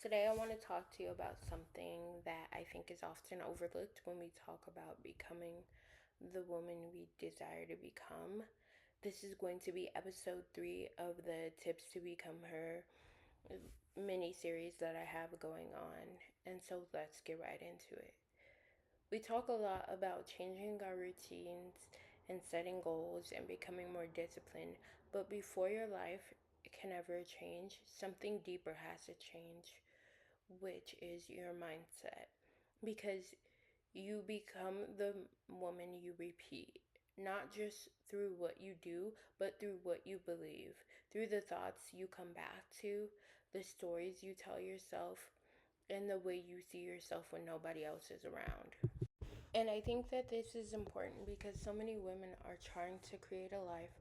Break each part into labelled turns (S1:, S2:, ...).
S1: Today, I want to talk to you about something that I think is often overlooked when we talk about becoming the woman we desire to become. This is going to be episode 3 of the Tips to Become Her mini series that I have going on. And so let's get right into it. We talk a lot about changing our routines and setting goals and becoming more disciplined, but before your life can ever change, something deeper has to change, which is your mindset. Because you become the woman you repeat, not just through what you do, but through what you believe, through the thoughts you come back to, the stories you tell yourself, and the way you see yourself when nobody else is around. And I think that this is important because so many women are trying to create a life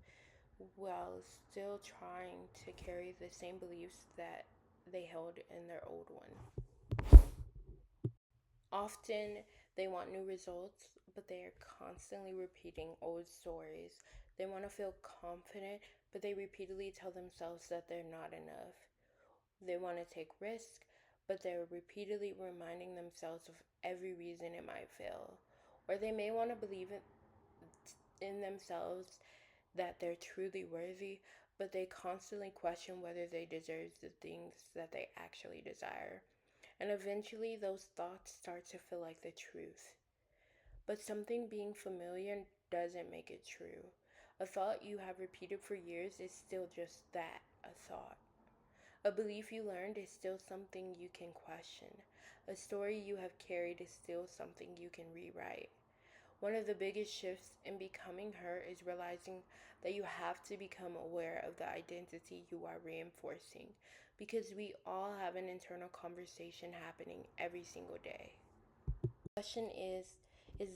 S1: while still trying to carry the same beliefs that they held in their old one. Often they want new results, but they are constantly repeating old stories. They want to feel confident, but they repeatedly tell themselves that they're not enough. They want to take risks, but they're repeatedly reminding themselves of every reason it might fail. Or they may want to believe in themselves that they're truly worthy, but they constantly question whether they deserve the things that they actually desire. And eventually, those thoughts start to feel like the truth. But something being familiar doesn't make it true. A thought you have repeated for years is still just that, a thought. A belief you learned is still something you can question. A story you have carried is still something you can rewrite. One of the biggest shifts in becoming her is realizing that you have to become aware of the identity you are reinforcing, because we all have an internal conversation happening every single day. The question is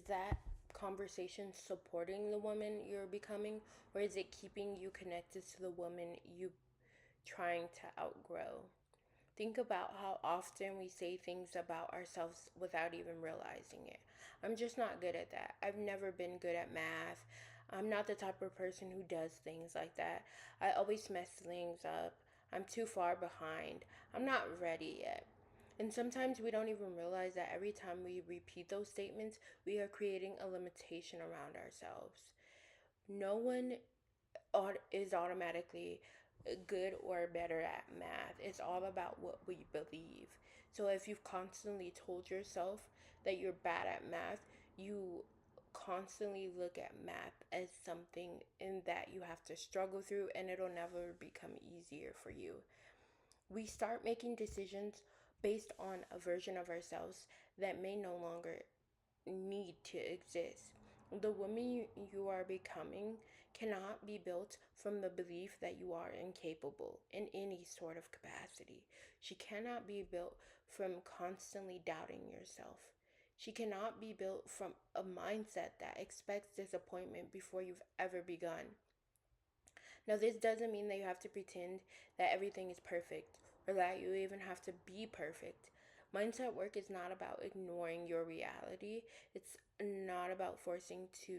S1: that conversation supporting the woman you're becoming, or is it keeping you connected to the woman you trying to outgrow? Think about how often we say things about ourselves without even realizing it. I'm just not good at that. I've never been good at math. I'm not the type of person who does things like that. I always mess things up. I'm too far behind. I'm not ready yet. And sometimes we don't even realize that every time we repeat those statements, we are creating a limitation around ourselves. No one is automatically good or better at math. It's all about what we believe. So if you've constantly told yourself that you're bad at math, you constantly look at math as something in that you have to struggle through, and it'll never become easier for you. We start making decisions based on a version of ourselves that may no longer need to exist. The woman you are becoming cannot be built from the belief that you are incapable in any sort of capacity. She cannot be built from constantly doubting yourself. She cannot be built from a mindset that expects disappointment before you've ever begun. Now, this doesn't mean that you have to pretend that everything is perfect or that you even have to be perfect. Mindset work is not about ignoring your reality. It's not about forcing to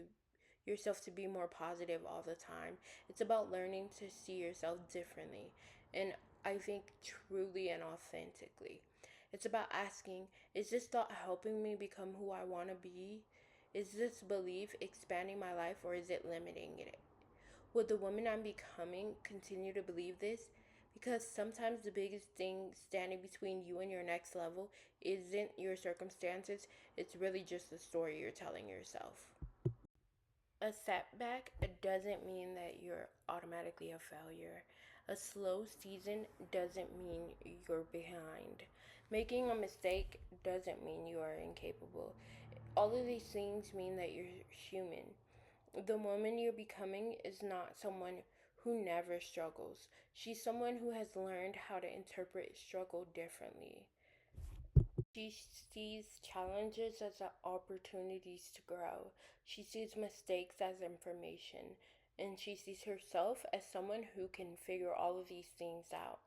S1: yourself to be more positive all the time. It's about learning to see yourself differently, and I think truly and authentically. It's about asking, is this thought helping me become who I want to be? Is this belief expanding my life, or is it limiting it? Would the woman I'm becoming continue to believe this? Because sometimes the biggest thing standing between you and your next level isn't your circumstances, it's really just the story you're telling yourself. A setback doesn't mean that you're automatically a failure. A slow season doesn't mean you're behind. Making a mistake doesn't mean you are incapable. All of these things mean that you're human. The woman you're becoming is not someone who never struggles. She's someone who has learned how to interpret struggle differently. She sees challenges as opportunities to grow. She sees mistakes as information. And she sees herself as someone who can figure all of these things out.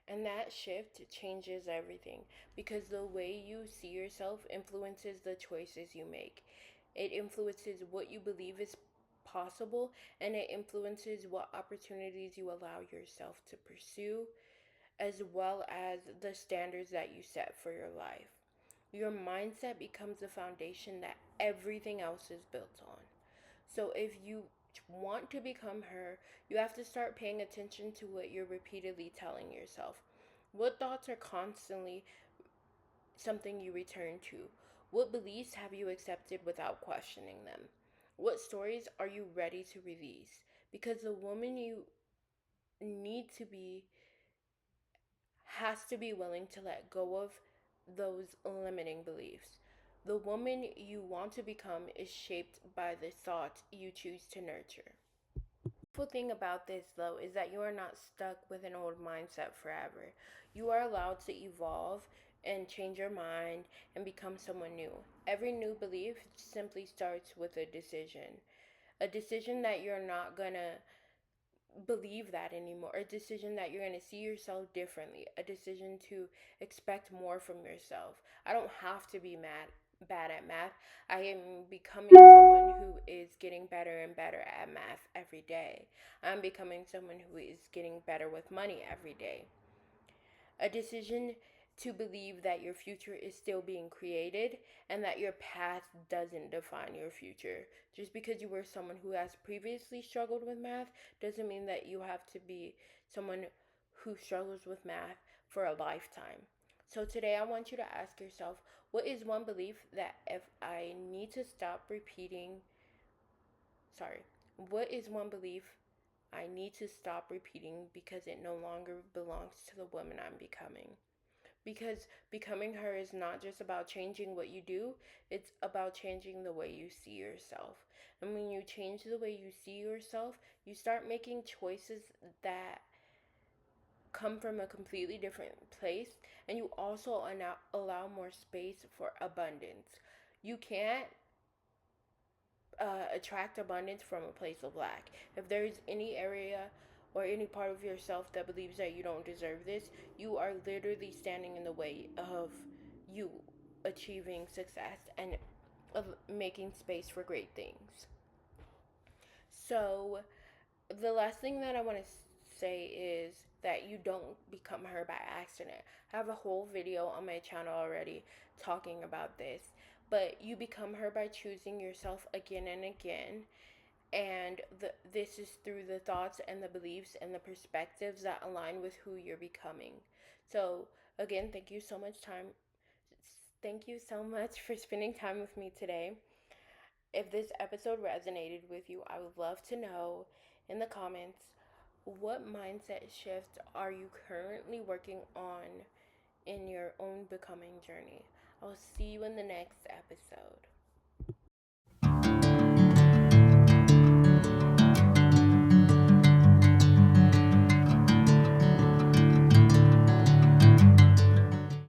S1: And that shift changes everything, because the way you see yourself influences the choices you make. It influences what you believe is possible, and it influences what opportunities you allow yourself to pursue. as well as the standards that you set for your life. Your mindset becomes the foundation that everything else is built on. So if you want to become her, you have to start paying attention to what you're repeatedly telling yourself. What thoughts are constantly something you return to? What beliefs have you accepted without questioning them? What stories are you ready to release? Because the woman you need to be has to be willing to let go of those limiting beliefs. The woman you want to become is shaped by the thoughts you choose to nurture. The beautiful thing about this, though, is that you are not stuck with an old mindset forever. You are allowed to evolve and change your mind and become someone new. Every new belief simply starts with a decision. A decision that you're not gonna believe that anymore, a decision that you're going to see yourself differently, a decision to expect more from yourself. I don't have to be bad at math. I am becoming someone who is getting better and better at math every day. I'm becoming someone who is getting better with money every day. A decision to believe that your future is still being created and that your past doesn't define your future. Just because you were someone who has previously struggled with math doesn't mean that you have to be someone who struggles with math for a lifetime. So today I want you to ask yourself, what is one belief that if I need to stop repeating, sorry, what is one belief I need to stop repeating because it no longer belongs to the woman I'm becoming? Because becoming her is not just about changing what you do, it's about changing the way you see yourself. And when you change the way you see yourself, you start making choices that come from a completely different place, and you also allow more space for abundance. You can't attract abundance from a place of lack. If there's any area or any part of yourself that believes that you don't deserve this, you are literally standing in the way of you achieving success and of making space for great things. So, the last thing that I want to say is that you don't become her by accident. I have a whole video on my channel already talking about this. But you become her by choosing yourself again and again. And this is through the thoughts and the beliefs and the perspectives that align with who you're becoming. So, again, thank you so much for spending time with me today. If this episode resonated with you, I would love to know in the comments, what mindset shift are you currently working on in your own becoming journey? I'll see you in the next episode.